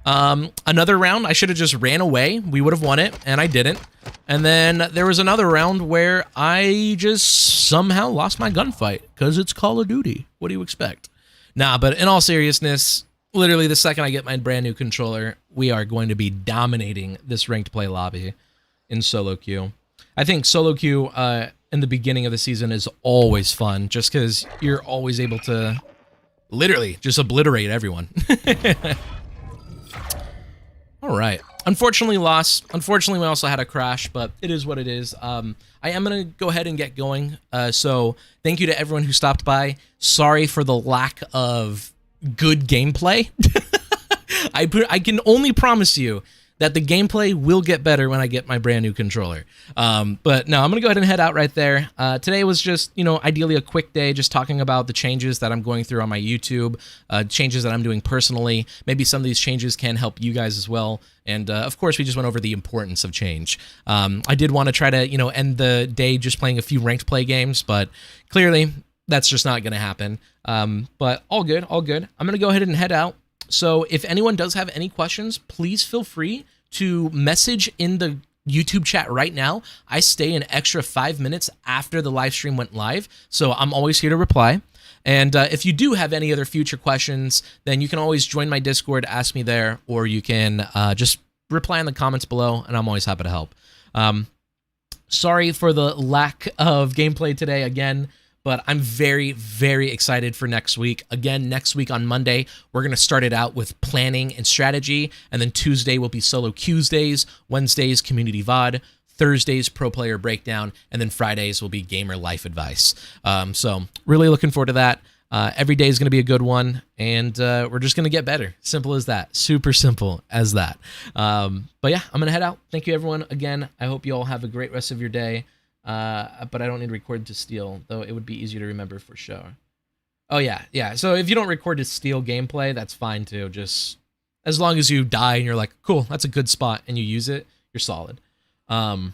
Another round, I should have just ran away. We would have won it, and I didn't. And then there was another round where I just somehow lost my gunfight, because it's Call of Duty. What do you expect? Nah, but in all seriousness, literally the second I get my brand new controller, we are going to be dominating this ranked play lobby in solo queue. I think solo queue in the beginning of the season is always fun, just because you're always able to literally just obliterate everyone. All right. Unfortunately, lost. Unfortunately, we also had a crash, but it is what it is. I am going to go ahead and get going. So thank you to everyone who stopped by. Sorry for the lack of good gameplay. I can only promise you that the gameplay will get better when I get my brand new controller. But no, I'm gonna go ahead and head out right there. Today was just, ideally a quick day, just talking about the changes that I'm going through on my YouTube, changes that I'm doing personally. Maybe some of these changes can help you guys as well. And of course, we just went over the importance of change. I did want to try to, end the day just playing a few ranked play games, but clearly that's just not gonna happen. But all good, all good. I'm gonna go ahead and head out. So if anyone does have any questions, please feel free to message in the YouTube chat right now. I stay an extra 5 minutes after the live stream went live, so I'm always here to reply. And if you do have any other future questions, then you can always join my Discord, ask me there, or you can just reply in the comments below, and I'm always happy to help. Sorry for the lack of gameplay today again, but I'm very, very excited for next week. Again, next week on Monday, we're going to start it out with planning and strategy, and then Tuesday will be Solo Tuesdays, Wednesdays, Community VOD, Thursdays, Pro Player Breakdown, and then Fridays will be Gamer Life Advice. So really looking forward to that. Every day is going to be a good one, and we're just going to get better. Simple as that. Super simple as that. But yeah, I'm going to head out. Thank you, everyone. Again, I hope you all have a great rest of your day. But I don't need record to steal, though it would be easier to remember for sure. Oh, yeah. So if you don't record to steal gameplay, that's fine, too. Just as long as you die and you're like, cool, that's a good spot, and you use it, you're solid. But I'm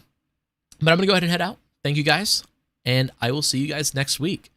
going to go ahead and head out. Thank you, guys, and I will see you guys next week.